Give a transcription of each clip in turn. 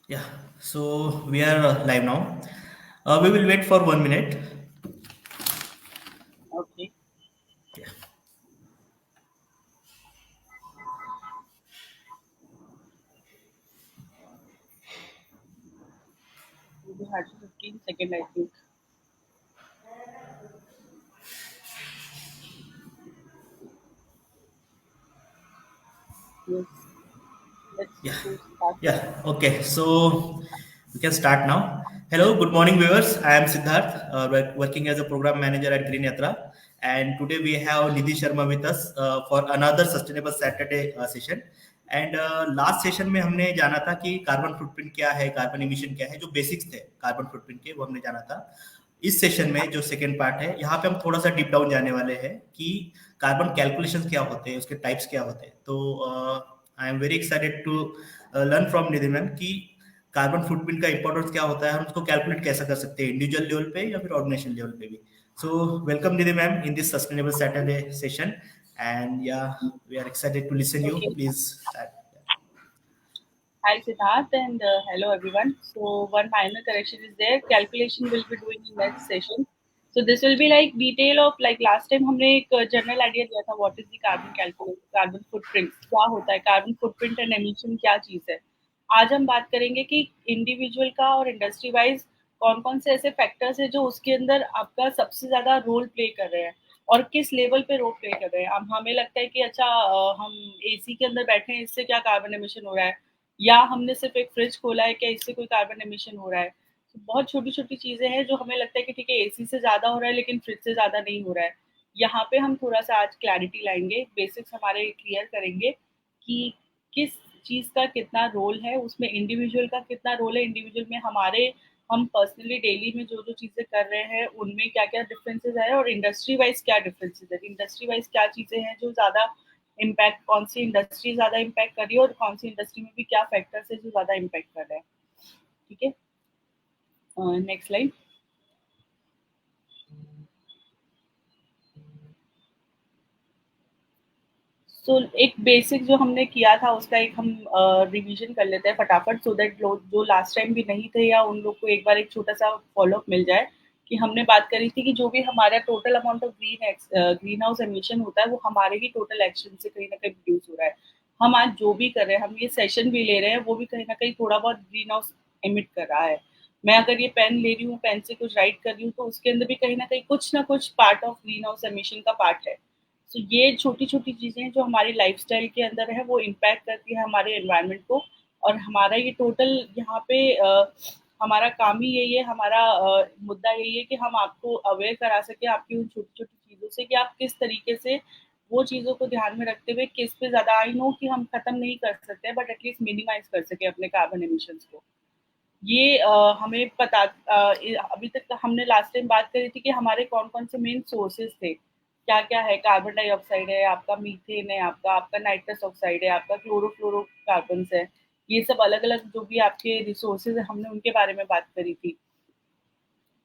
Yeah, so we are live now. We will wait for 1 minute. Okay. Yeah, We had 15 second, I think. Yes. Let's yeah, go start. yeah. Okay, so we can start now. Hello, good morning, viewers. I am Siddharth, working as a program manager at Green Yatra, and today we have Nidhi Sharma with us for another Sustainable Saturday session. And last session में हमने जाना था कि carbon footprint क्या है, carbon emission क्या है, जो बेसिक्स थे कार्बन फुटप्रिंट के वो हमने जाना था. इस सेशन में जो सेकंड पार्ट है, यहाँ पे हम थोड़ा सा डीप डाउन जाने वाले हैं कि कार्बन कैलकुलेशंस क्या होते हैं, उसके टाइप्स क्या होते हैं. तो I am very excited to learn from Nidhi ma'am कि कार्बन फुटप्रिंट का इंपॉर्टेंस क्या होता है, हम उसको कैलकुलेट कैसे कर सकते हैं इंडिविजुअल लेवल पे या फिर ऑर्गेनाइजेशन लेवल पे भी. So welcome Nidhi ma'am in this sustainable Saturday session and yeah we are excited to listen you. Okay. Please start. Hi, Siddharth, and hello, everyone. So, one minor correction is there. Calculation will be doing in next session. So, this will be like detail of like last time हमने एक general idea दिया था what is the carbon calculation, carbon footprint क्या होता है, carbon footprint and emission क्या चीज़ है. आज हम बात करेंगे कि इंडिविजुअल का और इंडस्ट्री वाइज कौन कौन से ऐसे फैक्टर्स है जो उसके अंदर आपका सबसे ज्यादा रोल प्ले कर रहे हैं और किस लेवल पे रोल प्ले कर रहे हैं. अब हमें लगता है कि अच्छा हम एसी के अंदर बैठे हैं, इससे क्या कार्बन एमिशन हो रहा है, या हमने सिर्फ एक फ्रिज खोला है, क्या इससे कोई कार्बन एमिशन हो रहा है. तो बहुत छोटी छोटी चीजें हैं जो हमें लगता है कि ठीक है एसी से ज्यादा हो रहा है लेकिन फ्रिज से ज्यादा नहीं हो रहा है. यहाँ पे हम थोड़ा सा आज क्लैरिटी लाएंगे, बेसिक्स हमारे क्लियर करेंगे कि किस चीज का कितना रोल है, उसमें इंडिविजुअल का कितना रोल है, इंडिविजुअल में हमारे हम पर्सनली डेली में जो जो चीजें कर रहे हैं उनमें क्या क्या डिफरेंसेस है, और इंडस्ट्री वाइज क्या डिफरेंसेस है, इंडस्ट्री वाइज क्या चीजें हैं जो ज्यादा इम्पैक्ट, कौन सी इंडस्ट्री ज्यादा इम्पैक्ट कर रही है और कौन सी इंडस्ट्री में भी क्या फैक्टर्स है जो ज्यादा इम्पैक्ट कर रहे हैं. ठीक है. Next line. सो एक बेसिक जो हमने किया था उसका एक हम रिवीजन कर लेते हैं फटाफट, सो दैट लोग जो लास्ट टाइम भी नहीं थे या उन लोग को एक बार एक छोटा सा फॉलोअप मिल जाए. कि हमने बात करी थी कि जो भी हमारा total amount of green house emission होता है वो हमारे ही टोटल एक्शन से कहीं ना कहीं रिड्यूस हो रहा है. हम आज जो भी कर रहे हैं, हम ये सेशन भी ले रहे हैं, वो भी कहीं ना कहीं थोड़ा बहुत ग्रीन हाउस एमिट कर रहा है. मैं अगर ये पेन ले रही हूँ, पेन से कुछ राइट कर रही हूँ, तो उसके अंदर भी कहीं ना कुछ part of green house emission का पार्ट है. तो ये छोटी-छोटी चीज़ें जो हमारी लाइफ़स्टाइल के अंदर है वो इम्पैक्ट करती है हमारे एनवायरनमेंट को. और हमारा ये टोटल यहाँ पे हमारा काम ही यही है, हमारा मुद्दा यही है कि हम आपको अवेयर करा सकें आपकी उन छोटी-छोटी चीज़ों से कि आप किस तरीके से वो चीज़ों को ध्यान में रखते हुए किस पे ज़्यादा, आई नो कि हम खत्म नहीं कर सकते बट एटलीस्ट मिनिमाइज़ कर सकें अपने कार्बन एमिशंस को. ये हमें पता अभी तक हमने लास्ट टाइम बात करी थी कि हमारे कौन-कौन से मेन सोर्सेज़ थे. क्या-क्या है, कार्बन डाइऑक्साइड है, आपका मीथेन है, आपका नाइट्रस ऑक्साइड है, आपका क्लोरोफ्लोरोकार्बन्स है. ये सब अलग-अलग जो भी आपके रिसोर्सेज़ हैं, हमने उनके बारे में बात करी थी.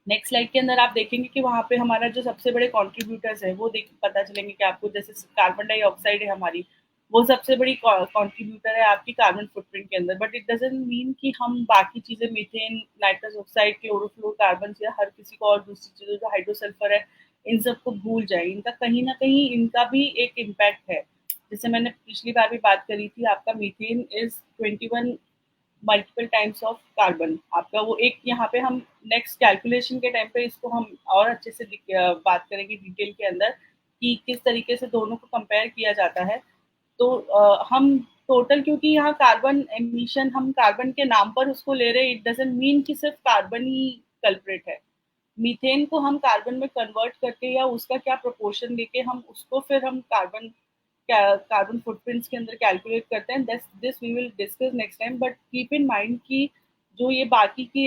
नेक्स्ट स्लाइड के अंदर आप देखेंगे कि वहाँ पे हमारा जो सबसे बड़े कंट्रीब्यूटर्स है वो देख पता चलेंगे कि आपको, जैसे कार्बन डाइऑक्साइड है हमारी, वो सबसे बड़ी कंट्रीब्यूटर है आपकी कार्बन फुटप्रिंट के अंदर. बट इट डजंट मीन कि हम बाकी चीजें मीथेन, नाइट्रस ऑक्साइड, क्लोरोफ्लोरोकार्बन या हर किसी को और दूसरी चीजों जो हाइड्रोसल्फर है, इन सबको भूल जाए. इनका कहीं ना कहीं इनका भी एक इम्पैक्ट है. जैसे मैंने पिछली बार भी बात करी थी, आपका methane is 21 multiple times of carbon. आपका वो एक यहाँ पे हम नेक्स्ट कैलकुलेशन के टाइम पे इसको हम और अच्छे से बात करेंगे डिटेल के अंदर कि किस तरीके से दोनों को कंपेयर किया जाता है. तो हम टोटल, क्योंकि यहाँ कार्बन एमिशन हम कार्बन के नाम पर उसको ले रहे हैं, इट डजेंट मीन कि सिर्फ कार्बन ही कल्प्रेट है. मीथेन को हम कार्बन में कन्वर्ट करके या उसका क्या प्रोपोर्शन लेके हम उसको फिर हम कार्बन फुटप्रिंट्स के अंदर कैलकुलेट करते हैं. This we will discuss next time. But keep in mind कि जो ये बाकी के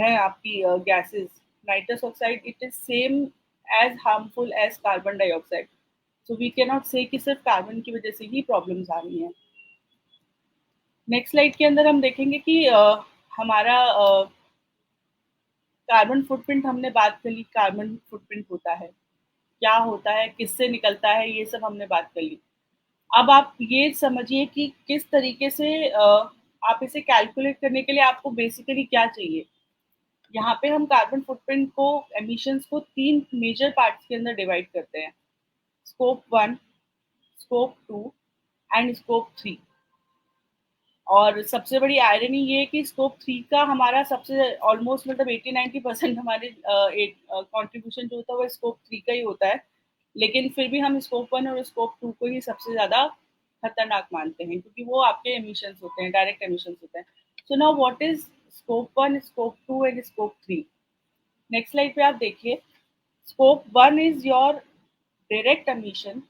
हैं आपकी gases, nitrous oxide, it is same as harmful as carbon dioxide. So we can not say कि सिर्फ कार्बन की वजह से ही प्रॉब्लम्स आ रही हैं. नेक्स्ट स्लाइड के अंदर हम देखेंगे कि हमारा कार्बन फुटप्रिंट, हमने बात कर ली कार्बन फुटप्रिंट होता है क्या, होता है किससे निकलता है, ये सब हमने बात कर ली. अब आप ये समझिए कि किस तरीके से आप इसे कैलकुलेट करने के लिए आपको बेसिकली क्या चाहिए? यहाँ पे हम कार्बन फुटप्रिंट को, एमिशंस को 3 मेजर पार्ट्स के अंदर डिवाइड करते हैं, स्कोप 1, स्कोप 2 एंड स्कोप 3। और सबसे बड़ी आयरनी ये है कि स्कोप 3 का हमारा सबसे ऑलमोस्ट मतलब 80-90% हमारे कंट्रीब्यूशन जो होता है वो स्कोप 3 का ही होता है। लेकिन फिर भी हम स्कोप 1 और स्कोप 2 को ही सबसे ज़्यादा खतरनाक मानते हैं, क्योंकि वो आपके एमिशंस होते हैं, डायरेक्ट एमिशंस होते हैं। So now what is scope 1, scope 2 and scope 3? Next slide पे आप देखिए। Scope 1 is your direct emission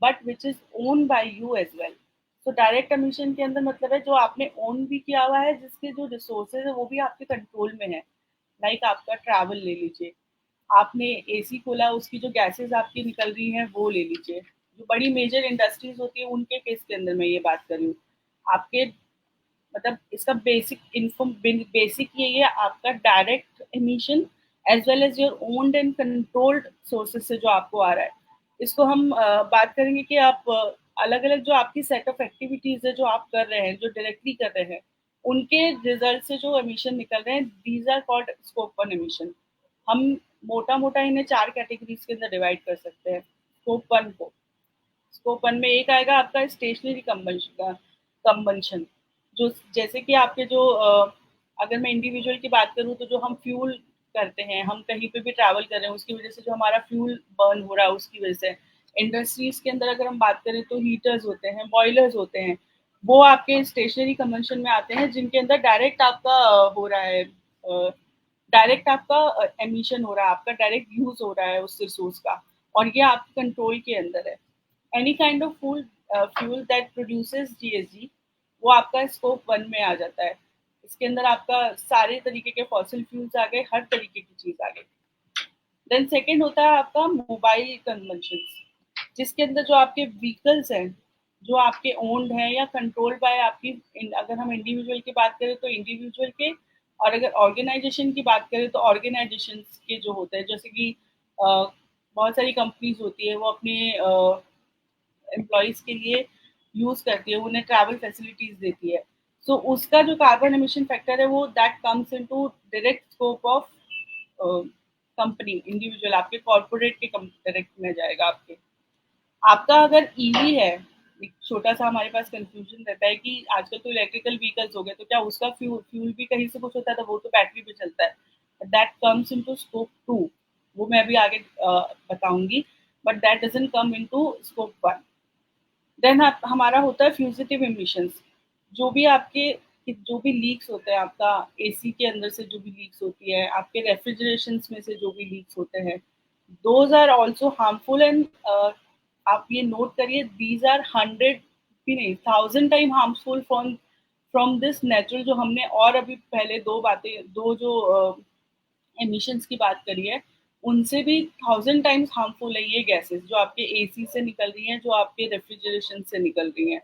but which is owned by you as well. तो डायरेक्ट एमिशन के अंदर मतलब है जो आपने ओन भी किया हुआ है, जिसके जो रिसोर्सेज है वो भी आपके कंट्रोल में है। लाइक आपका ट्रैवल ले लीजिए, आपने एसी खोला, उसकी जो गैसेस आपकी निकल रही हैं वो ले लीजिए। जो बड़ी मेजर इंडस्ट्रीज होती है उनके केस के अंदर मैं ये बात कर रही हूँ। आपके मतलब इसका बेसिक यही है, आपका direct emission as well as your owned and controlled sources से जो आपको आ रहा है। इसको हम बात करेंगे कि आप अलग अलग जो आपकी सेट ऑफ एक्टिविटीज है जो आप कर रहे हैं, जो डायरेक्टली कर रहे हैं, उनके रिजल्ट से जो एमिशन निकल रहे हैं, these are called scope 1 emission. हम मोटा मोटा इन्हें 4 कैटेगरीज के अंदर डिवाइड कर सकते हैं स्कोप 1 को। स्कोप 1 में एक आएगा आपका स्टेशनरी कंबंशन, जो जैसे कि आपके जो अगर मैं इंडिविजुअल की बात करूँ तो जो हम फ्यूल करते हैं, हम कहीं पे भी ट्रैवल कर रहे हैं, उसकी वजह से जो हमारा फ्यूल बर्न हो रहा है उसकी वजह से। इंडस्ट्रीज के अंदर अगर हम बात करें तो हीटर्स होते हैं, बॉयलर्स होते हैं, वो आपके स्टेशनरी कंबंशन में आते हैं, जिनके अंदर डायरेक्ट आपका हो रहा है, डायरेक्ट आपका एमिशन हो रहा है, आपका डायरेक्ट यूज हो रहा है उस रिसोर्स का, और ये आपके कंट्रोल के अंदर है। Any kind of fuel that produces GSG, वो आपका स्कोप 1 में आ जाता है। इसके अंदर आपका सारे तरीके के फॉसिल फ्यूल्स आ गए, हर तरीके की चीज आ गई। देन सेकेंड होता है आपका मोबाइल कन्वंशन, जिसके अंदर जो आपके व्हीकल्स हैं, जो आपके ओन्ड हैं या कंट्रोल्ड बाय आपकी, अगर हम इंडिविजुअल की बात करें तो इंडिविजुअल के, और अगर ऑर्गेनाइजेशन की बात करें तो ऑर्गेनाइजेशन के जो होते हैं, जैसे कि बहुत सारी कंपनीज होती है, वो अपने एम्प्लॉयज़ के लिए यूज़ करती है, उन्हें ट्रैवल फैसिलिटीज़ देती है। सो उसका जो कार्बन एमिशन फैक्टर है वो that comes into direct scope of company, individual आपके कॉर्पोरेट के डायरेक्ट में जाएगा आपके। आपका अगर ईवी है, एक छोटा-सा हमारे पास कन्फ्यूजन रहता है कि आजकल तो इलेक्ट्रिकल व्हीकल्स हो गए, तो क्या उसका फ्यूल भी कहीं से कुछ होता है, तो वो तो बैटरी पे चलता है। दैट कम्स इनटू स्कोप 2, वो मैं अभी आगे बताऊँगी, but that doesn't come into scope 1। Then हमारा होता है फ्यूजिटिव एमिशंस, जो भी आपके जो भी लीक्स होते हैं, आपका एसी के अंदर से जो भी लीक्स होती है, आपके रेफ्रिजरेशंस में से जो भी लीक्स होते हैं, those are also harmful. And आप ये नोट करिए, दीज आर 100 भी नहीं, 1000 time harmful from from this natural, जो हमने और अभी पहले दो जो एमिशंस की बात करी है, उनसे भी 1000 टाइम्स हार्मफुल है ये गैसेस, जो आपके एसी से निकल रही हैं, जो आपके रेफ्रिजरेशन से निकल रही हैं।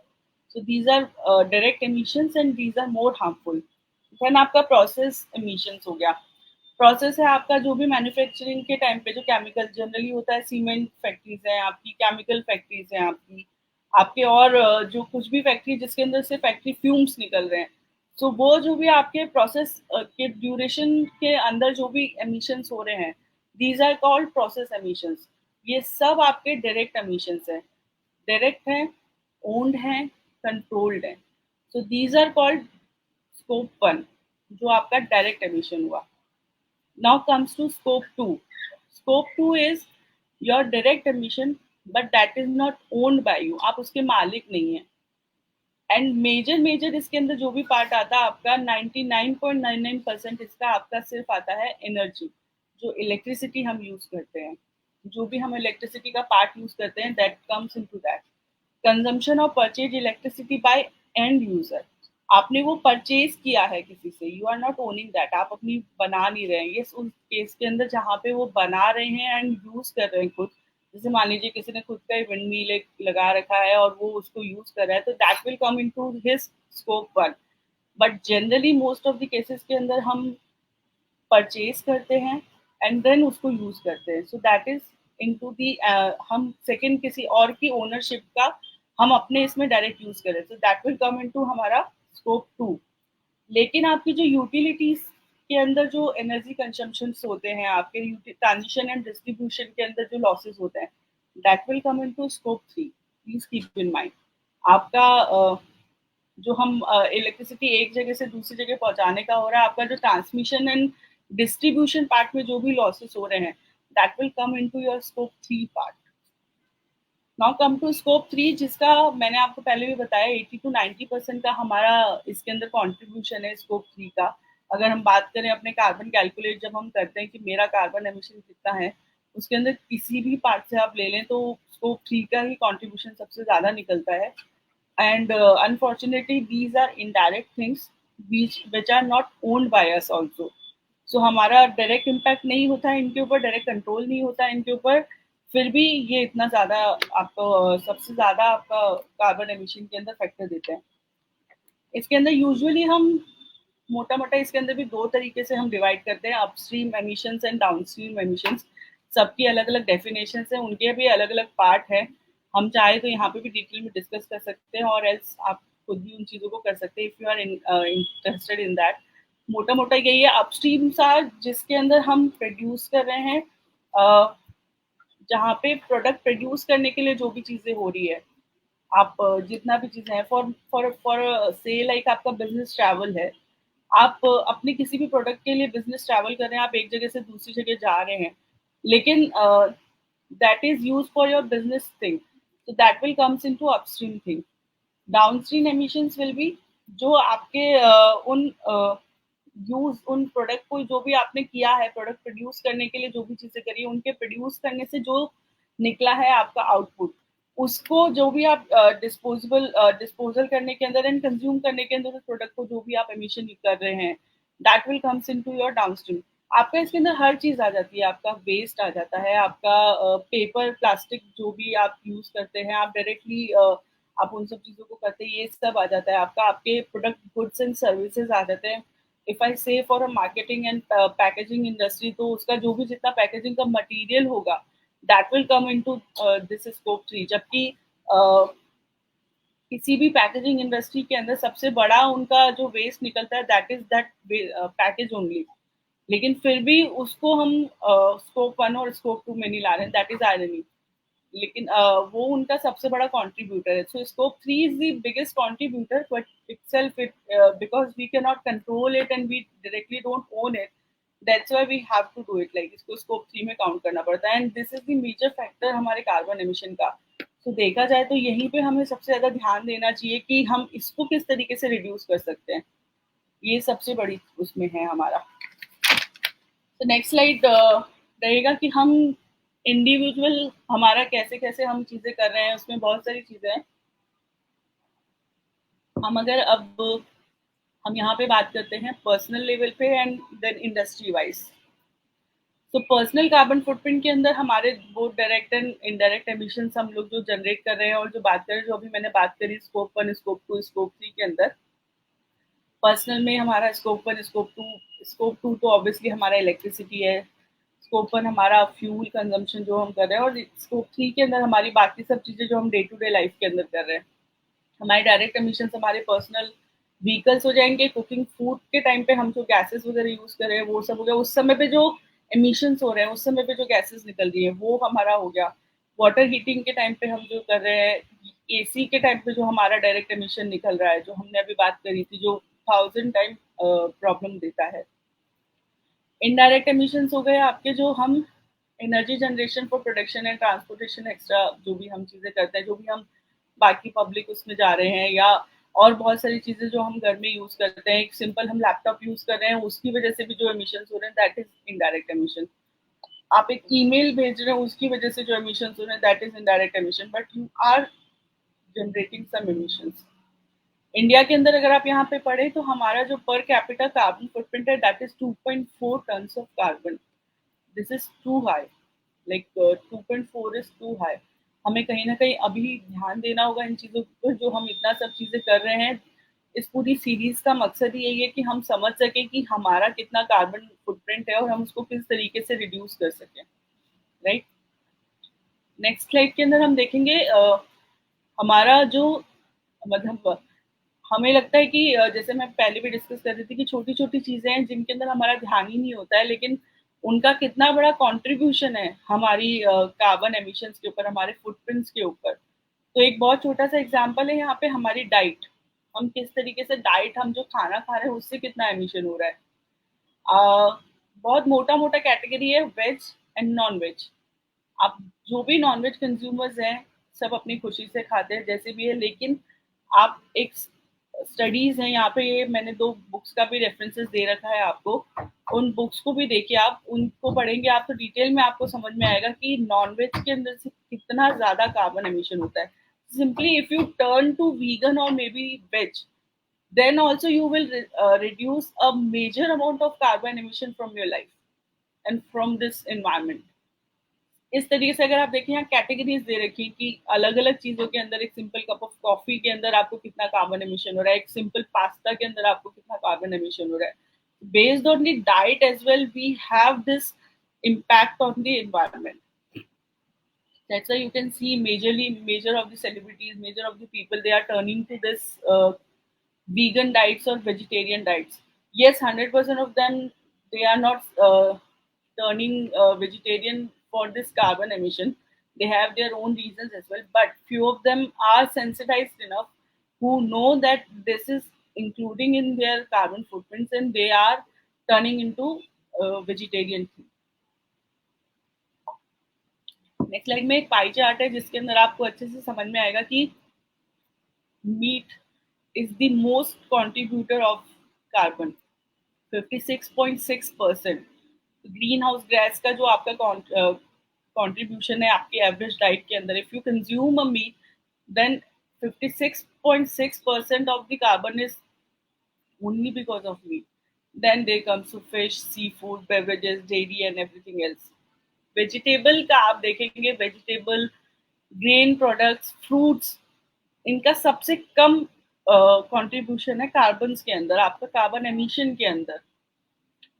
So these are direct emissions and these are more harmful. Then आपका प्रोसेस एमिशंस हो गया। प्रोसेस है आपका जो भी मैन्युफैक्चरिंग के टाइम पे जो केमिकल जनरली होता है, सीमेंट फैक्ट्रीज हैं आपकी, केमिकल फैक्ट्रीज हैं आपकी, आपके और जो कुछ भी फैक्ट्री जिसके अंदर से फैक्ट्री फ्यूम्स निकल रहे हैं, सो वो जो भी आपके प्रोसेस के ड्यूरेशन के अंदर जो भी एमिशंस हो रहे हैं, these are called process emissions. ये सब आपके डायरेक्ट एमिशंस हैं, डायरेक्ट हैं, ओन्ड हैं, कंट्रोल्ड हैं। So these are called scope 1, जो आपका डायरेक्ट एमिशन हुआ। Now comes to scope 2. Scope 2 is your direct emission, but that is not owned by you. आप उसके मालिक नहीं हैं। एंड मेजर इसके अंदर जो भी पार्ट आता है आपका, 99.99% इसका आपका सिर्फ आता है एनर्जी, जो इलेक्ट्रिसिटी हम यूज करते हैं, जो भी हम इलेक्ट्रिसिटी का पार्ट यूज करते हैं, that comes into that. Consumption of purchase electricity by end user, आपने वो परचेज किया है किसी से, you are not owning that, आप अपनी बना नहीं रहे हैं। ये उस केस के अंदर जहाँ पे वो बना रहे हैं एंड यूज कर रहे हैं खुद, जैसे मान लीजिए किसी ने खुद का ही विंड मिल लगा रखा है और वो उसको यूज कर रहा है, तो that will come into his scope 1। But generally most of the cases के अंदर हम परचेज करते हैं एंड देन उसको यूज करते हैं, so that is into the, हम सेकंड किसी और की ओनरशिप का हम अपने इसमें डायरेक्ट यूज करें, so that will come into हमारा स्कोप 2। लेकिन आपकी जो यूटिलिटीज के अंदर जो एनर्जी कंजम्पशन होते हैं, आपके ट्रांजिशन एंड डिस्ट्रीब्यूशन के अंदर जो लॉसेस होते हैं, that will come into scope 3। Please keep in mind. आपका जो हम इलेक्ट्रिसिटी एक जगह से दूसरी जगह पहुंचाने का हो रहा है, आपका जो ट्रांसमिशन एंड डिस्ट्रीब्यूशन पार्ट में जो भी लॉसेस हो रहे हैं, that will come into your scope 3 part. Now come to scope 3, जिसका मैंने आपको पहले भी बताया 80 to 90% का हमारा इसके अंदर कंट्रीब्यूशन है स्कोप 3 का। अगर हम बात करें अपने कार्बन कैलकुलेट जब हम करते हैं कि मेरा कार्बन एमिशन कितना है, उसके अंदर किसी भी पार्ट से आप ले लें तो स्कोप 3 का ही कंट्रीब्यूशन सबसे ज़्यादा निकलता है। And unfortunately these are indirect things which are not owned by us also. So हमारा डायरेक्ट इम्पैक्ट नहीं होता है इनके ऊपर, डायरेक्ट कंट्रोल नहीं होता है इनके ऊपर, फिर भी ये इतना ज़्यादा आपको सबसे ज़्यादा आपका कार्बन एमिशन के अंदर फैक्टर देते हैं। इसके अंदर यूजुअली हम मोटा मोटा इसके अंदर भी दो तरीके से हम डिवाइड करते हैं, upstream emissions and downstream emissions. सबकी अलग अलग डेफिनेशन है, उनके भी अलग अलग पार्ट है। हम चाहे तो यहाँ पे भी डिटेल में डिस्कस कर सकते हैं, और एल्स आप खुद भी उन चीज़ों को कर सकते हैं if you are interested in that. मोटा मोटा यही है, अपस्ट्रीम सा जिसके अंदर हम प्रोड्यूस कर रहे हैं, जहाँ पे प्रोडक्ट प्रोड्यूस करने के लिए जो भी चीज़ें हो रही है, आप जितना भी चीज़ें हैं, फॉर फॉर फॉर से लाइक आपका बिजनेस ट्रैवल है, आप अपने किसी भी प्रोडक्ट के लिए बिजनेस ट्रैवल कर रहे हैं, आप एक जगह से दूसरी जगह जा रहे हैं, लेकिन that is use for your business thing, so that will comes into upstream thing. Downstream emissions will be जो आपके उन यूज उन प्रोडक्ट को जो भी आपने किया है, प्रोडक्ट प्रोड्यूस करने के लिए जो भी चीजें करी है, उनके प्रोड्यूस करने से जो निकला है आपका आउटपुट, उसको जो भी आप डिस्पोजल करने के अंदर एंड कंज्यूम करने के अंदर उस प्रोडक्ट को जो भी आप एमिशन कर रहे हैं, that will comes into your downstream. आपका इसके अंदर हर चीज आ जाती है, आपका वेस्ट आ जाता है, आपका पेपर प्लास्टिक जो भी आप यूज करते हैं, आप डायरेक्टली आप उन सब चीजों को करते हैं, ये सब आ जाता है आपका, आपके प्रोडक्ट गुड्स एंड सर्विसेज आ जाते हैं। इफ आई से for a marketing and packaging industry, तो उसका जो भी जितना पैकेजिंग का मटेरियल होगा, that will come into this scope 3। जबकि किसी भी पैकेजिंग इंडस्ट्री के अंदर सबसे बड़ा उनका जो वेस्ट निकलता है, that is that package only, लेकिन फिर भी उसको हम स्कोप 1 और स्कोप 2 में नहीं ला रहे हैं, दैट इज आयरनी। लेकिन वो उनका सबसे बड़ा कंट्रीब्यूटर है। So scope 3 is the biggest contributor, but itself it because we cannot control it and we directly don't own it, that's why we have to do it, like इसको scope 3 में count करना पड़ता है, and this is the major factor हमारे carbon emission का। तो देखा जाए तो यहीं पे हमें सबसे ज्यादा ध्यान देना चाहिए कि हम इसको किस तरीके से रिड्यूस कर सकते हैं, ये सबसे बड़ी उसमें है हमारा। तो नेक्स्ट स्लाइड रहेगा कि हम इंडिविजुअल हमारा कैसे कैसे हम चीजें कर रहे हैं, उसमें बहुत सारी चीजें हैं। हम अगर अब हम यहाँ पे बात करते हैं पर्सनल लेवल पे एंड देन इंडस्ट्री वाइज। तो पर्सनल कार्बन फुटप्रिंट के अंदर हमारे वो डायरेक्ट एंड इनडायरेक्ट एमिशन हम लोग जो जनरेट कर रहे हैं, और जो बात कर रहे हैं, जो अभी मैंने बात करी स्कोप 1 स्कोप 2 स्कोप 3 के अंदर, पर्सनल में हमारा स्कोप 1 स्कोप 2 तो ऑब्वियसली हमारा इलेक्ट्रिसिटी है, स्कोप 1 हमारा फ्यूल कंजम्पशन जो हम कर रहे हैं, और स्कोप 3 के अंदर हमारी बाकी सब चीज़ें जो हम डे टू डे लाइफ के अंदर कर रहे हैं। हमारे डायरेक्ट एमिशन हमारे पर्सनल व्हीकल्स हो जाएंगे, कुकिंग फूड के टाइम पे हम जो गैसेस वगैरह यूज कर रहे हैं वो सब हो गया, उस समय पे जो एमिशंस हो रहे हैं, उस समय पे जो गैसेस निकल रही है वो हमारा हो गया। वाटर हीटिंग के टाइम पे हम जो कर रहे हैं, एसी के टाइम पे जो हमारा डायरेक्ट एमिशन निकल रहा है, जो हमने अभी बात करी थी, जो 1000 टाइम प्रॉब्लम देता है। इनडायरेक्ट एमिशंस हो गए आपके, जो हम energy generation for production and transportation extra जो भी हम चीज़ें करते हैं, जो भी हम बाकी पब्लिक उसमें जा रहे हैं, या और बहुत सारी चीज़ें जो हम घर में यूज़ करते हैं, एक सिंपल हम लैपटॉप यूज़ कर रहे हैं, उसकी वजह से भी जो एमिशंस हो रहे हैं, दैट इज इनडायरेक्ट एमिशन। आप एक ईमेल भेज रहे हैं, उसकी वजह से जो एमिशंस हो रहे हैं, that is indirect emission, but you are generating some emissions. India के अंदर अगर आप यहाँ पे पढ़े तो हमारा जो पर कैपिटा कार्बन फुटप्रिंट है, that is 2.4 tons of carbon. This is too high, like 2.4 is too high. हमें कहीं ना कहीं अभी ध्यान देना होगा इन चीज़ों पर, जो हम इतना सब चीज़ें कर रहे हैं। इस पूरी सीरीज का मकसद ही यही है कि हम समझ सकें कि हमारा कितना कार्बन फुटप्रिंट है और हम उसको किस तरीके से रिड्यूस कर सकें, राइट। नेक्स्ट स्लाइड के अंदर हम देखेंगे हमारा जो मतलब हमें लगता है कि जैसे मैं पहले भी डिस्कस कर रही थी कि छोटी-छोटी चीज़ें हैं जिनके अंदर हमारा ध्यान ही नहीं होता है, लेकिन उनका कितना बड़ा कंट्रीब्यूशन है हमारी कार्बन एमिशंस के ऊपर, हमारे फुटप्रिंट्स के ऊपर। तो एक बहुत छोटा-सा एग्ज़ाम्पल है यहाँ पे हमारी डाइट। हम किस तरीके से डाइट हम जो खाना खा रहे हैं उससे कितना एमिशन हो रहा है। बहुत मोटा-मोटा कैटेगरी है वेज एंड नॉन-वेज। आप जो भी नॉन-वेज कंज़्यूमर्स हैं, सब अपनी खुशी से खाते हैं जैसे भी है, लेकिन आप एक स्टडीज़ हैं यहाँ पे, ये मैंने 2 बुक्स का भी रेफरेंसेस दे रखा है आपको। उन बुक्स को भी देखिए आप, उनको पढ़ेंगे आप तो डिटेल में आपको समझ में आएगा कि नॉन-वेज के अंदर से कितना ज़्यादा कार्बन एमिशन होता है। Simply if you turn to vegan और maybe veg, then also you will reduce a major amount of carbon emission from your life and from this environment. इस तरीके से अगर आप देखें यहाँ कैटेगरीज दे रखी हैं कि अलग अलग चीजों के अंदर एक सिंपल कप ऑफ कॉफी के अंदर आपको कितना कार्बन एमिशन हो रहा है, एक सिंपल पास्ता के अंदर आपको कितना कार्बन एमिशन हो रहा है। Based on the diet as well we have this impact on the environment. That's why you can see major of the celebrities, major of the people, they are turning to this vegan diets or vegetarian diets. Yes, 100% of them, they are not turning vegetarian for this carbon emission. They have their own reasons as well, but few of them are sensitized enough who know that this is including in their carbon footprints and they are turning into vegetarian. Next slide में एक pie chart है जिसके अंदर आपको अच्छे से समझ में आएगा कि meat is the most contributor of carbon, 56.6%। Greenhouse gas का जो आपका कंट्रीब्यूशन है आपकी एवरेज डाइट के अंदर, if you consume a meat then 56.6% of the carbon is only because of meat. Then there comes to fish, seafood, beverages, dairy and everything else. Vegetable का आप देखेंगे, वेजिटेबल, ग्रेन प्रोडक्ट्स, फ्रूट्स, इनका सबसे कम contribution है carbon के अंदर, आपका carbon emission के अंदर,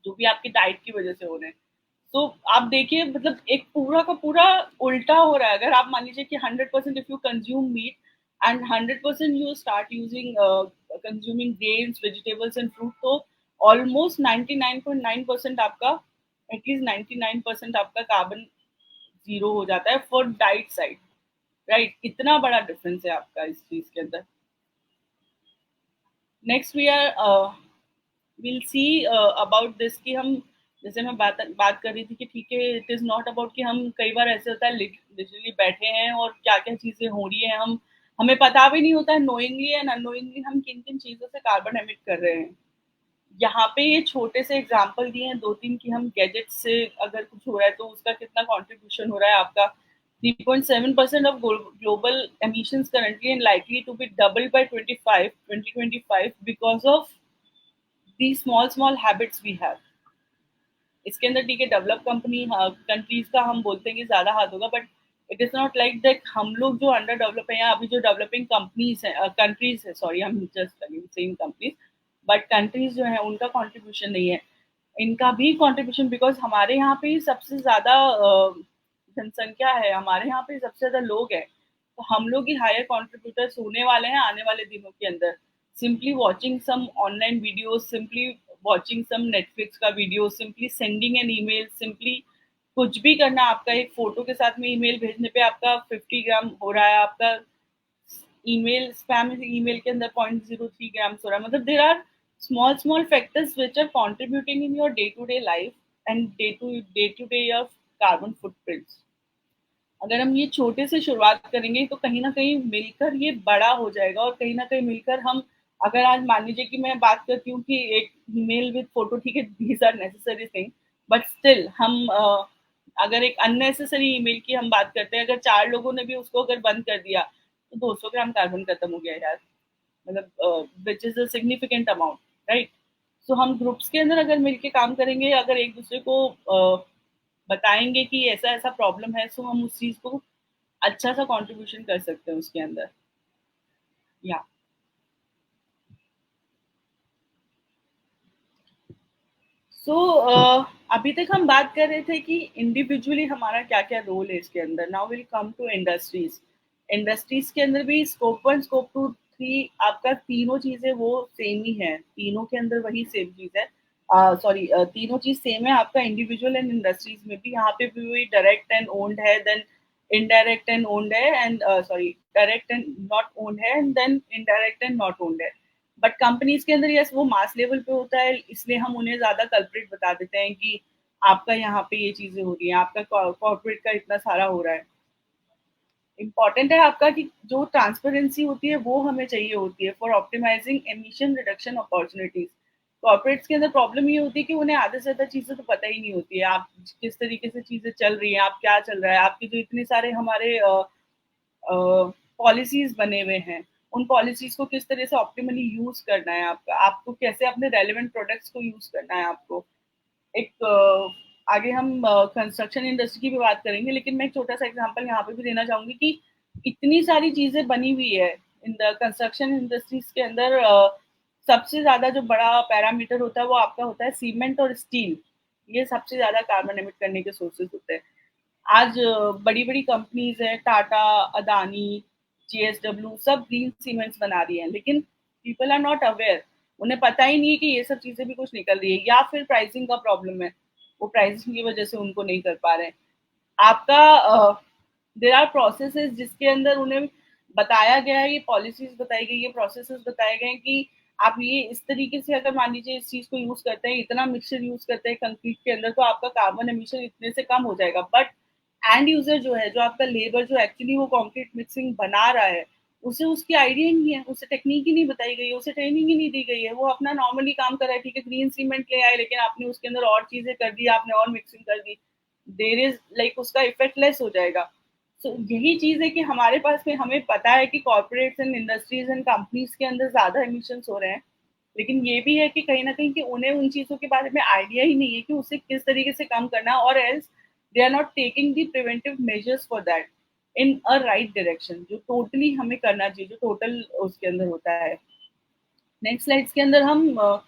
जो भी आपकी डाइट की वजह से हो रहे हैं। तो आप देखिए मतलब एक पूरा का पूरा उल्टा हो रहा है। अगर आप मान लीजिए कि 100% if you consume meat and 100% you start using consuming grains, vegetables and fruit, तो ऑलमोस्ट 99.9% आपका, एटलीस्ट 99% आपका कार्बन जीरो हो जाता है फॉर डाइट साइड, राइट। इतना बड़ा डिफरेंस है आपका इस चीज के अंदर। Next we are will see about this कि हम, जैसे मैं बात कर रही थी कि ठीक है, इट इज नॉट अबाउट कि हम, कई बार ऐसे होता है लिटरली बैठे हैं और क्या क्या चीजें हो रही है, हमें पता भी नहीं होता है नोइंगली एंड अननोइंगली हम किन किन चीजों से कार्बन एमिट कर रहे हैं। यहाँ पे ये छोटे से एग्जाम्पल दिए हैं 2-3 कि हम गैजेट से अगर कुछ हो रहा है तो उसका कितना कंट्रीब्यूशन हो रहा है आपका। 3.7% of global emissions currently and likely to be doubled by 2025 because of these small habits we have. इसके अंदर ठीक है, डेवलप कंट्रीज का हम बोलते हैं कि ज्यादा हाथ होगा, but it is not like that हम लोग जो अंडर डेवलप है या अभी जो डेवलपिंग कंट्रीज है, sorry I am just saying countries, but countries जो है उनका कंट्रीब्यूशन नहीं है, इनका भी कंट्रीब्यूशन, बिकॉज हमारे यहाँ पे सबसे ज्यादा जनसंख्या है, हमारे यहाँ पे सबसे ज्यादा लोग हैं, तो हम लोग ही हायर कंट्रीब्यूटर्स होने वाले हैं आने वाले दिनों के अंदर। Simply watching some online videos, simply watching some Netflix का video, simply sending an email, simply कुछ भी करना, आपका एक फोटो के साथ में ईमेल भेजने पे आपका 50 ग्राम हो रहा है, आपका ईमेल स्पैम ईमेल के अंदर 0.03 ग्राम हो रहा है। मतलब there are small factors which are contributing in your day-to-day life and day-to-day your carbon footprints. अगर हम ये छोटे से शुरुआत करेंगे तो कहीं ना कहीं मिलकर ये बड़ा हो जाएगा, और कहीं ना कहीं मिलकर हम, अगर आज मान लीजिए कि मैं बात करती हूँ कि एक ईमेल विद फोटो, ठीक है, these are necessary thing, but still हम अगर एक अननेसेसरी ईमेल की हम बात करते हैं, अगर 4 लोगों ने भी उसको अगर बंद कर दिया तो 200 ग्राम कार्बन खत्म हो गया यार, मतलब which is a significant amount, right. So हम ग्रुप्स के अंदर अगर मिलके काम करेंगे, अगर एक दूसरे को बताएंगे कि ऐसा ऐसा प्रॉब्लम है, सो हम उस चीज को अच्छा सा कंट्रीब्यूशन कर सकते हैं उसके अंदर, या सो अभी तक हम बात कर रहे थे कि इंडिविजुअली हमारा क्या क्या रोल है इसके अंदर। Now will come to industries. Industries के अंदर भी स्कोप 1 स्कोप 2 3 आपका तीनों चीजें वो सेम ही है, तीनों के अंदर वही सेम चीज है। सॉरी, तीनों चीज सेम है आपका इंडिविजुअल एंड इंडस्ट्रीज में भी। यहाँ पे भी वही डायरेक्ट एंड ओन्ड है, देन इनडायरेक्ट एंड ओन्ड है, and sorry direct and not owned है, and then indirect and not owned है। बट कंपनीज के अंदर यस वो मास लेवल पे होता है, इसलिए हम उन्हें ज्यादा कल्प्रिट बता देते हैं कि आपका यहाँ पे ये चीजें हो रही हैं, आपका कॉर्पोरेट का इतना सारा हो रहा है। इम्पॉर्टेंट है आपका कि जो ट्रांसपेरेंसी होती है वो हमें चाहिए होती है for optimizing emission reduction opportunities. Corporates के अंदर प्रॉब्लम ये होती है कि उन्हें आधे से ज्यादा चीजें तो पता ही नहीं होती है, आप किस तरीके से चीजें चल रही हैं, आप क्या चल रहा है, आपके जो इतने सारे हमारे पॉलिसीज बने हुए हैं, उन पॉलिसीज को किस तरह से ऑप्टिमली यूज करना है, आपका आपको कैसे अपने रेलेवेंट प्रोडक्ट्स को यूज करना है आपको। एक आगे हम कंस्ट्रक्शन इंडस्ट्री की भी बात करेंगे, लेकिन मैं एक छोटा सा एग्जांपल यहाँ पे भी देना चाहूंगी कि इतनी सारी चीजें बनी हुई है इन द कंस्ट्रक्शन इंडस्ट्रीज के अंदर। सबसे ज्यादा जो बड़ा पैरामीटर होता है वो आपका होता है सीमेंट और स्टील। ये सबसे ज्यादा कार्बन एमिट करने के सोर्सेज होते हैं। आज बड़ी बड़ी कंपनीज है, टाटा, अदानी, जेएसडब्ल्यू, सब ग्रीन सीमेंट्स बना रही हैं, लेकिन पीपल आर नॉट अवेयर। उन्हें पता ही नहीं है कि ये सब चीजें भी कुछ निकल रही है, या फिर प्राइसिंग का प्रॉब्लम है, वो प्राइसिंग की वजह से उनको नहीं कर पा रहे हैं। आपका देर आर प्रोसेसेस जिसके अंदर उन्हें बताया गया है, ये पॉलिसीज बताई गई है, प्रोसेसेस बताए गए हैं कि आप ये इस तरीके से अगर मान लीजिए इस चीज को यूज करते हैं, इतना मिक्सचर यूज करते हैं कंक्रीट के अंदर, तो आपका कार्बन एमिशन इतने से कम हो जाएगा। बट एंड यूजर जो है, जो आपका लेबर जो एक्चुअली वो कंक्रीट मिक्सिंग बना रहा है, उसे उसकी आइडिया ही नहीं है, उसे टेक्निक ही नहीं बताई गई है, उसे ट्रेनिंग ही नहीं दी गई है। वो अपना नॉर्मली काम कर रहा है, ठीक है ग्रीन सीमेंट ले आए, लेकिन आपने उसके अंदर और चीजें कर दी, आपने और मिक्सिंग कर दी, देर इज लाइक उसका इफेक्ट लेस हो जाएगा। सो यही चीज है कि हमारे पास में हमें पता है कि corporates and industries and companies के अंदर ज्यादा एमिशन हो रहे हैं, लेकिन ये भी है कि कहीं ना कहीं कि उन्हें उन चीजों के बारे में आइडिया ही नहीं है कि उसे किस तरीके से कम करना है, और else they are not taking the preventive measures for that in a right direction, जो टोटली हमें करना चाहिए, जो टोटल उसके अंदर होता है। नेक्स्ट स्लाइड्स के अंदर हम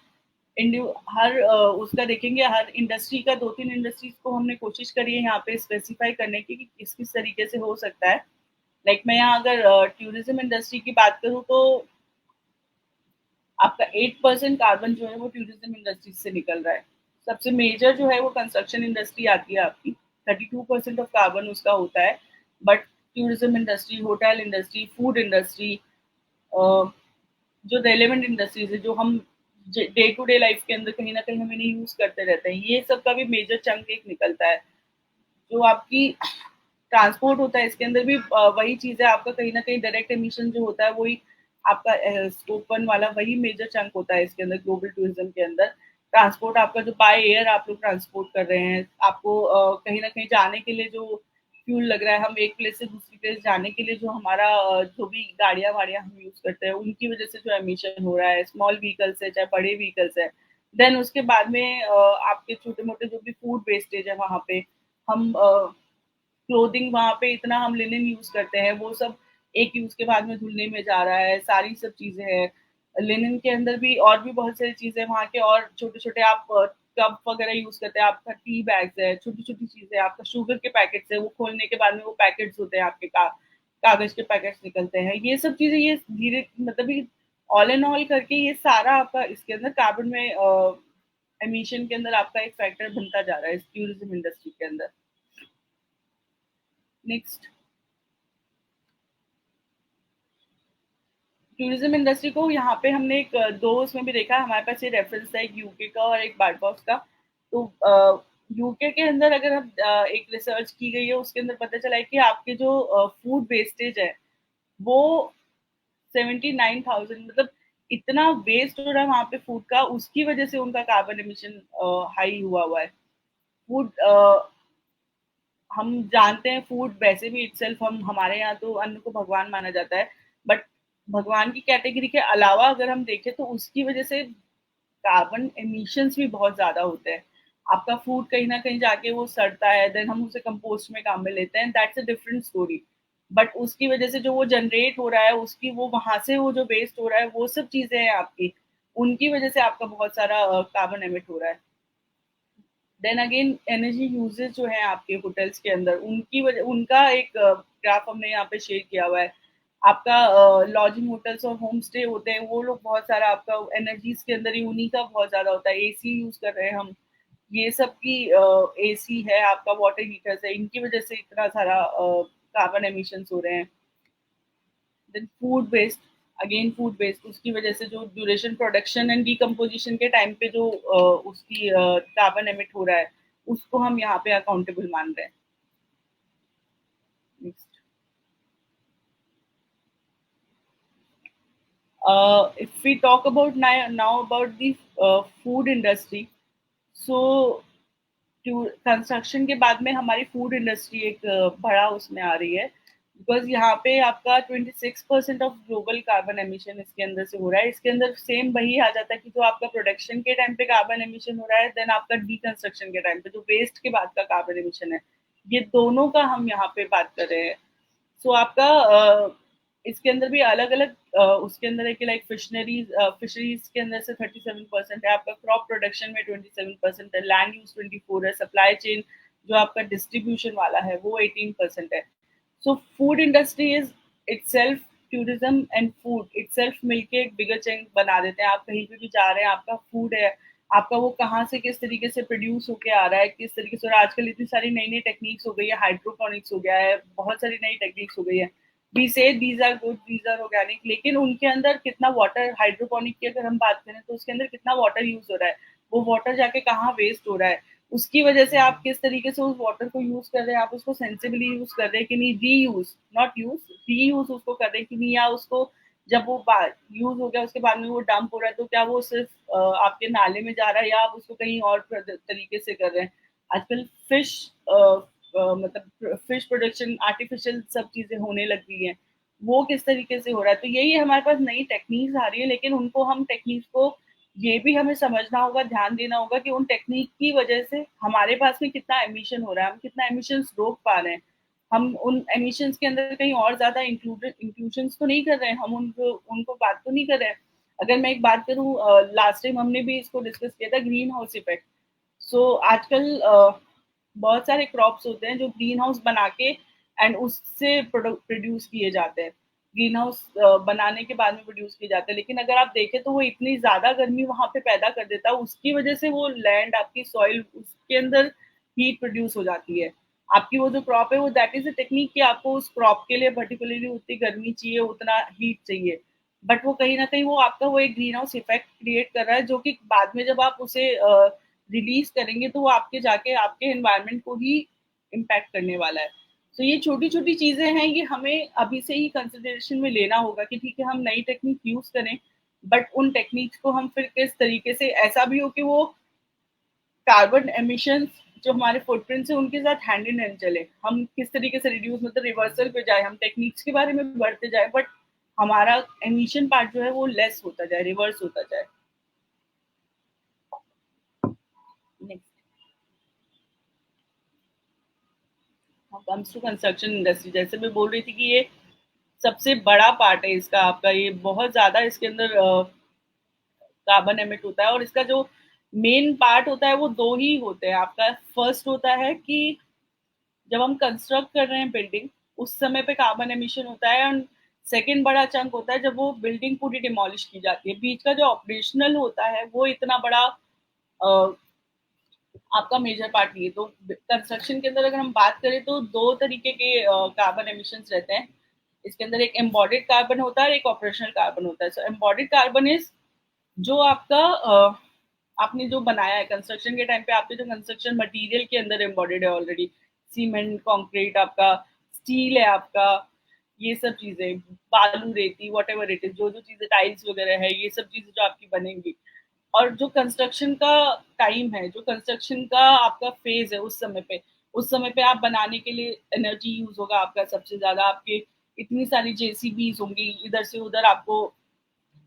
हर उसका देखेंगे, हर इंडस्ट्री का 2-3 इंडस्ट्रीज को हमने कोशिश करी है यहाँ पे स्पेसिफाई करने की कि किस किस तरीके से हो सकता है। लाइक मैं यहाँ अगर टूरिज्म इंडस्ट्री की बात करूँ तो आपका 8% कार्बन जो है वो टूरिज्म इंडस्ट्री से निकल रहा है। सबसे मेजर जो है वो कंस्ट्रक्शन इंडस्ट्री आती है आपकी, 32% ऑफ कार्बन उसका होता है। But tourism industry, hotel industry, food industry, जो रेलेवेंट इंडस्ट्रीज है, जो हम डे टू डे लाइफ के अंदर कहीं ना कहीं हम इन्हें यूज करते रहते हैं, ये सब का भी मेजर चंक एक निकलता है। जो आपकी ट्रांसपोर्ट होता है, इसके अंदर भी वही चीज है, आपका कहीं ना कहीं डायरेक्ट एमिशन जो होता है वही आपका स्कोप 1 वाला वही मेजर चंक होता है इसके अंदर, ग्लोबल टूरिज्म के अंदर। ट्रांसपोर्ट आपका जो बाय एयर आप लोग ट्रांसपोर्ट कर रहे हैं, आपको कहीं ना कहीं जाने के लिए जो फ्यूल लग रहा है, हम एक प्लेस से दूसरी प्लेस जाने के लिए जो हमारा जो भी गाड़ियां वाड़ियां हम यूज करते हैं, उनकी वजह से जो एमिशन हो रहा है, स्मॉल व्हीकल्स है चाहे बड़े व्हीकल्स है। देन उसके बाद में आपके छोटे मोटे जो भी फूड वेस्टेज है, वहां पे हम क्लोथिंग, वहां पे इतना हम लिनन यूज करते हैं, वो सब एक यूज के बाद में धुलने में जा रहा है, सारी सब चीजें हैं। लिनन के अंदर भी और भी बहुत सारी चीजें वहां के, और छोटे छोटे आप कप वगैरह यूज करते हैं, आपका टी बैग्स है, छोटी छोटी चीजें, आपका शुगर के पैकेट्स है, वो खोलने के बाद में वो पैकेट्स होते हैं आपके कागज के पैकेट्स निकलते हैं, ये सब चीजें, ये धीरे मतलब ऑल एंड ऑल करके ये सारा आपका इसके अंदर कार्बन में एमिशन के अंदर आपका एक फैक्टर बनता जा रहा है इस टूरिज्म इंडस्ट्री के अंदर। नेक्स्ट, टूरिज्म इंडस्ट्री को यहाँ पे हमने एक दो उसमें भी देखा, हमारे पास ये रेफरेंस है एक यूके का और एक बार्टबॉक्स का। तो यूके के अंदर अगर हम एक रिसर्च की गई है, उसके अंदर पता चला है कि आपके जो फूड वेस्टेज है वो 79,000, मतलब इतना वेस्ट हो रहा है वहां पे फूड का, उसकी वजह से उनका कार्बन एमिशन हाई हुआ हुआ है। फूड, हम जानते हैं फूड वैसे भी इटसेल्फ, हम हमारे यहाँ तो अन्न को भगवान माना जाता है, बट भगवान की कैटेगरी के अलावा अगर हम देखें तो उसकी वजह से कार्बन एमिशंस भी बहुत ज्यादा होते हैं। आपका फूड कहीं ना कहीं जाके वो सड़ता है, देन हम उसे कंपोस्ट में काम में लेते हैं, that's a different story. But उसकी वजह से जो वो जनरेट हो रहा है, उसकी वो वहां से वो जो वेस्ट हो रहा है, वो सब चीजें हैं आपकी, उनकी वजह से आपका बहुत सारा कार्बन एमिट हो रहा है। देन अगेन एनर्जी यूजेस जो है आपके होटल्स के अंदर, उनकी वजह, उनका एक ग्राफ हमने यहाँ पे शेयर किया हुआ है। आपका लॉजिंग होटल्स और होम स्टे होते हैं, वो लोग बहुत सारा आपका एनर्जीज के अंदर ही उन्हीं का बहुत ज्यादा होता है। एसी यूज कर रहे हैं हम, ये सब की एसी है, आपका वाटर हीटर्स है, इनकी वजह से इतना सारा कार्बन एमिशंस हो रहे हैं। Then food waste, again food waste, उसकी वजह से जो ड्यूरेशन प्रोडक्शन एंड डिकम्पोजिशन के टाइम पे जो उसकी कार्बन एमिट हो रहा है, उसको हम यहाँ पे अकाउंटेबल मान रहे हैं। Next, if we talk about now about the food industry, so construction के बाद में हमारी फूड इंडस्ट्री एक बड़ा उसमें आ रही है, बिकॉज यहाँ पे आपका 26% ऑफ ग्लोबल कार्बन एमिशन इसके अंदर से हो रहा है। इसके अंदर सेम वही आ जाता है कि जो आपका प्रोडक्शन के टाइम पे कार्बन एमिशन हो रहा है, देन आपका डीकंस्ट्रक्शन के टाइम पे जो वेस्ट के बाद का कार्बन एमिशन है, ये दोनों का हम यहाँ पे बात कर रहे हैं। सो आपका इसके अंदर भी अलग अलग उसके अंदर है कि लाइक फिशरीज के अंदर से 37% है, आपका क्रॉप प्रोडक्शन में 27% है, लैंड यूज 24 है, सप्लाई चेन जो आपका डिस्ट्रीब्यूशन वाला है वो 18% है। So food industry is itself, tourism and food itself मिलके एक बिगर चेन बना देते हैं। आप कहीं पे भी जा रहे हैं, आपका फूड है, आपका वो कहाँ से किस तरीके से प्रोड्यूस होके आ रहा है, किस तरीके से। और आजकल इतनी सारी नई नई टेक्निक्स हो गई है, हाइड्रोपोनिक्स हो गया है, बहुत सारी नई टेक्निक्स हो गई है। We say these are good, these are organic, लेकिन उनके अंदर कितना वाटर, हाइड्रोपोनिक की अगर हम बात करें तो उसके अंदर कितना वाटर यूज हो रहा है, वो वाटर जाके कहाँ वेस्ट हो रहा है, उसकी वजह से आप किस तरीके से उस वाटर को यूज कर रहे हैं, आप उसको सेंसिबली यूज कर रहे हैं कि नहीं, री यूज, नॉट यूज, री यूज उसको कर रहे हैं कि नहीं, या उसको जब वो यूज हो गया उसके बाद में वो डंप हो रहा है तो क्या वो सिर्फ आपके नाले में जा रहा है या आप उसको कहीं और तरीके से कर रहे हैं। आजकल फिश मतलब फिश प्रोडक्शन आर्टिफिशियल सब चीजें होने लग गई हैं, वो किस तरीके से हो रहा है। तो यही हमारे पास नई टेक्निक्स आ रही है, लेकिन उनको हम टेक्निक्स को ये भी हमें समझना होगा, ध्यान देना होगा कि उन टेक्निक की वजह से हमारे पास में कितना एमिशन हो रहा है, हम कितना एमिशन रोक पा रहे हैं, हम उन एमिशंस के अंदर कहीं और ज्यादा इंक्लूजन तो नहीं कर रहे हैं, हम उनको उनको बात तो नहीं कर रहे हैं। अगर मैं एक बात करूं, लास्ट टाइम हमने भी इसको डिस्कस किया था, ग्रीन हाउस इफेक्ट। सो आजकल बहुत सारे क्रॉप्स होते हैं जो ग्रीन हाउस बना के एंड उससे प्रोड्यूस किए जाते हैं, ग्रीन हाउस बनाने के बाद में प्रोड्यूस किए जाते हैं, लेकिन अगर आप देखें तो वो इतनी ज्यादा गर्मी वहां पे पैदा कर देता है, उसकी वजह से वो लैंड, आपकी सॉइल, उसके अंदर हीट प्रोड्यूस हो जाती है। आपकी वो जो क्रॉप है वो दैट इज अ टेक्निक कि आपको उस क्रॉप के लिए पर्टिकुलरली उतनी गर्मी चाहिए, उतना हीट चाहिए, बट वो कहीं ना कहीं वो आपका वो एक ग्रीन हाउस इफेक्ट क्रिएट कर रहा है, जो कि बाद में जब आप उसे रिलीज करेंगे तो वो आपके जाके आपके एनवायरनमेंट को ही इम्पैक्ट करने वाला है। तो ये छोटी छोटी चीजें हैं, ये हमें अभी से ही कंसिडरेशन में लेना होगा कि ठीक है हम नई टेक्निक यूज करें, बट उन टेक्निक्स को हम फिर किस तरीके से, ऐसा भी हो कि वो कार्बन एमिशंस जो हमारे फुटप्रिंट्स है उनके साथ हैंड इन हैंड चले, हम किस तरीके से रिड्यूस, मतलब रिवर्सल पे जाए, हम टेक्निक्स के बारे में बढ़ते जाए बट हमारा एमिशन पार्ट जो है वो लेस होता जाए, रिवर्स होता जाए। Next comes to construction industry, जैसे मैं बोल रही थी कि ये सबसे बड़ा पार्ट है इसका, आपका ये बहुत ज्यादा इसके अंदर कार्बन एमिट होता है, और इसका जो मेन पार्ट होता है वो दो ही होते हैं। आपका फर्स्ट होता है कि जब हम कंस्ट्रक्ट कर रहे हैं बिल्डिंग, उस समय पे कार्बन एमिशन होता है, एंड सेकेंड बड़ा चंक होता है जब वो बिल्डिंग पूरी डिमोलिश की जाती है। बीच का जो ऑपरेशनल होता है वो इतना बड़ा आपका मेजर पार्ट नहीं है। तो कंस्ट्रक्शन के अंदर अगर हम बात करें तो दो तरीके के कार्बन एमिशन रहते हैं इसके अंदर, एक एम्बॉडिड कार्बन होता है और एक ऑपरेशनल कार्बन होता है। सो एम्बॉडिड कार्बन इज जो आपका आपने जो बनाया है कंस्ट्रक्शन के टाइम पे, आपके जो कंस्ट्रक्शन मटेरियल के अंदर एम्बॉडेड है ऑलरेडी, सीमेंट, कंक्रीट, आपका स्टील है, आपका ये सब चीजें, बालू, रेती, वट एवर इट इज, जो जो चीजें टाइल्स वगैरह है, ये सब चीजें जो आपकी बनेंगी। और जो कंस्ट्रक्शन का टाइम है, जो कंस्ट्रक्शन का आपका फेज है, उस समय पे आप बनाने के लिए एनर्जी यूज होगा आपका सबसे ज्यादा, आपके इतनी सारी जेसीबीज होंगी, इधर से उधर आपको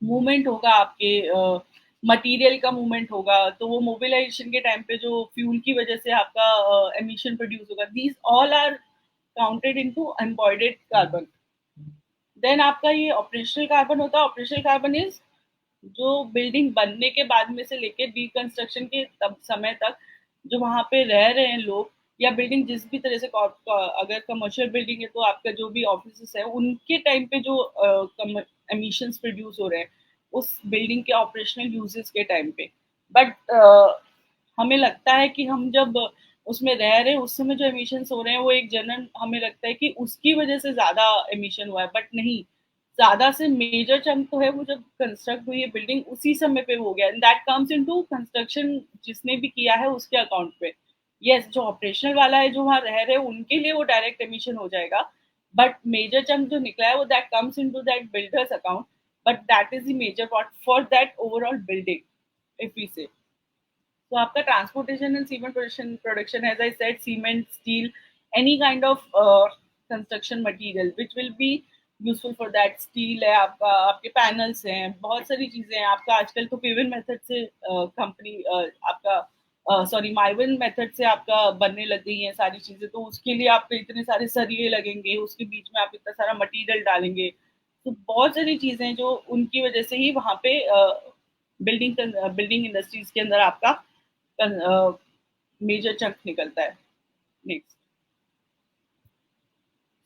मूवमेंट होगा, आपके मटेरियल का मूवमेंट होगा, तो वो मोबिलाइजेशन के टाइम पे जो फ्यूल की वजह से आपका एमिशन प्रोड्यूस होगा, these all are counted into embodied carbon. Then आपका ये ऑपरेशनल कार्बन होता है। ऑपरेशनल कार्बन इज जो बिल्डिंग बनने के बाद में से लेके रिकंस्ट्रक्शन के तब समय तक जो वहां पे रह रहे हैं लोग, या बिल्डिंग जिस भी तरह से अगर कमर्शियल बिल्डिंग है तो आपका जो भी ऑफिस है उनके टाइम पे जो एमिशंस प्रोड्यूस हो रहे हैं उस बिल्डिंग के ऑपरेशनल यूजेस के टाइम पे। बट हमें लगता है कि हम जब उसमें रह रहे हैं उस समय जो एमिशंस हो रहे हैं वो एक जनरल हमें लगता है कि उसकी वजह से ज्यादा एमिशन हुआ है, बट नहीं। ज्यादा से मेजर चंक तो है वो जब कंस्ट्रक्ट हुई है बिल्डिंग उसी समय पे हो गया, and that comes into construction जिसने भी किया है उसके अकाउंट पे। यस, जो ऑपरेशनल वाला है जो वहां रह रहे हैं उनके लिए वो डायरेक्ट एमिशन हो जाएगा, बट मेजर चंक जो निकला है वो that comes into that builders account, but that is the major part for that overall building if we say. तो आपका transportation and cement production as I said, cement, steel, any kind of construction material which will be useful for that. Steel है आपका, आपके panels हैं, बहुत सारी चीजें हैं आपका। आजकल तो पेवन मेथड से कंपनी आपका सॉरी माइवन मेथड से आपका बनने लग गई हैं सारी चीजें, तो उसके लिए आपके इतने सारे सरिये लगेंगे, उसके बीच में आप इतना सारा मटेरियल डालेंगे, तो बहुत सारी चीजें जो उनकी वजह से ही वहां पे बिल्डिंग इंडस्ट्रीज के अंदर आपका मेजर चंक निकलता है। नेक्स्ट।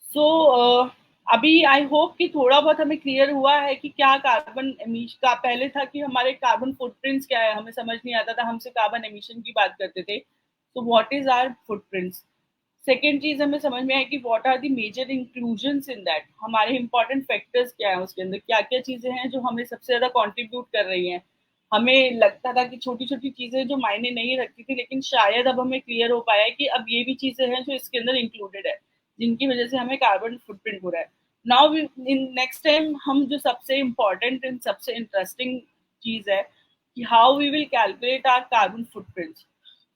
सो अभी आई होप कि थोड़ा बहुत हमें क्लियर हुआ है कि क्या कार्बन एमिशन का पहले था कि हमारे कार्बन फुटप्रिंट्स क्या है, हमें समझ नहीं आता था, हमसे कार्बन एमिशन की बात करते थे। तो what is our footprints. Second चीज हमें समझ में आया कि what are the major inclusions in that, हमारे इंपॉर्टेंट फैक्टर्स क्या है उसके अंदर, क्या क्या चीजें हैं जो हमें सबसे ज्यादा कॉन्ट्रीब्यूट कर रही हैं। हमें लगता था कि छोटी छोटी चीजें जो मायने नहीं रखती थी, लेकिन शायद अब हमें क्लियर हो पाया है कि अब ये भी चीजें हैं जो इसके अंदर इंक्लूडेड है, जिनकी वजह से हमें कार्बन फुटप्रिंट हो रहा है। नाउ इन नेक्स्ट टाइम हम जो सबसे इम्पोर्टेंट एंड सबसे इंटरेस्टिंग चीज है कि how we will calculate our carbon footprint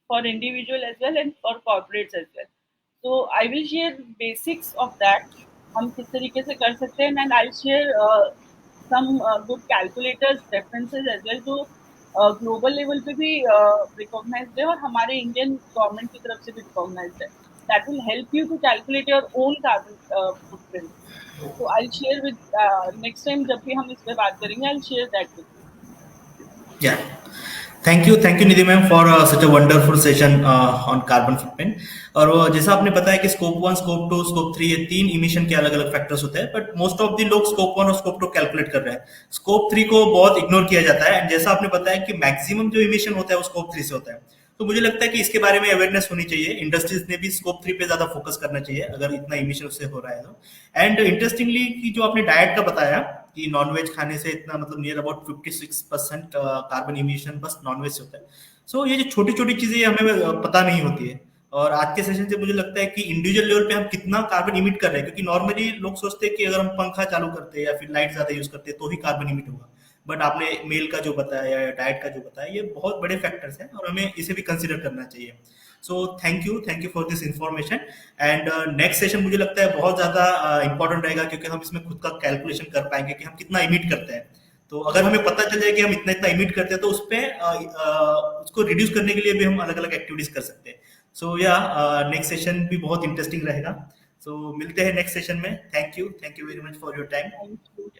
for individual as well and for corporates as well. तो I will share basics of that, हम किस तरीके से कर सकते हैं, and I share some good calculators references as well जो global level पे भी रिकॉग्नाइज्ड है और हमारे इंडियन गवर्नमेंट की तरफ से भी रिकॉग्नाइज्ड है, that will help you to calculate your own carbon footprint. तो I share with next time जब भी हम इस पे बात करेंगे I share that with you. Yeah. Thank you Nidhi ma'am for such a wonderful session on carbon footprint. और वो जैसा आपने बताया कि स्कोप 1, स्कोप 2, स्कोप 3 ये 3 इमिशन के अलग अलग फैक्टर्स होते हैं, बट मोस्ट ऑफ द लोग स्कोप 1 और स्कोप 2 कैलकुलेट कर रहे हैं, स्कोप 3 को बहुत इग्नोर किया जाता है। एंड जैसा आपने बताया कि मैक्सिमम जो इमिशन होता है वो स्कोप 3 से होता है, तो मुझे लगता है कि इसके बारे में अवेयरनेस होनी चाहिए, इंडस्ट्रीज ने भी स्कोप 3 पे ज्यादा फोकस करना चाहिए अगर इतना इमिशन उससे हो रहा है तो। एंड इंटरेस्टिंगली कि जो आपने डाइट का बताया कि नॉनवेज खाने से इतना मतलब नियर अबाउट 56% कार्बन इमिशन बस नॉनवेज से होता है। सो ये जो छोटी छोटी चीजें हमें पता नहीं होती है, और आज के सेशन से मुझे लगता है कि इंडिविजुअल लेवल पे हम कितना कार्बन इमिट कर रहे हैं, क्योंकि नॉर्मली लोग सोचते हैं कि अगर हम पंखा चालू करते हैं या फिर लाइट ज्यादा यूज करते हैं तो ही कार्बन इमिट होगा, बट आपने मेल का जो बताया या डाइट का जो बताया ये बहुत बड़े फैक्टर्स हैं और हमें इसे भी कंसिडर करना चाहिए। So thank you for this information. And next session मुझे लगता है बहुत ज्यादा इंपॉर्टेंट रहेगा, क्योंकि हम इसमें खुद का कैलकुलेशन कर पाएंगे कि हम कितना इमिट करते हैं। तो अगर हमें पता चल जाए कि हम इतना इतना इमिट करते हैं तो उस पर उसको रिड्यूस करने के लिए भी हम अलग अलग एक्टिविटीज कर सकते हैं। सो या नेक्स्ट सेशन भी बहुत इंटरेस्टिंग रहेगा। सो मिलते हैं नेक्स्ट सेशन में। Thank you very much for your time. Thank you.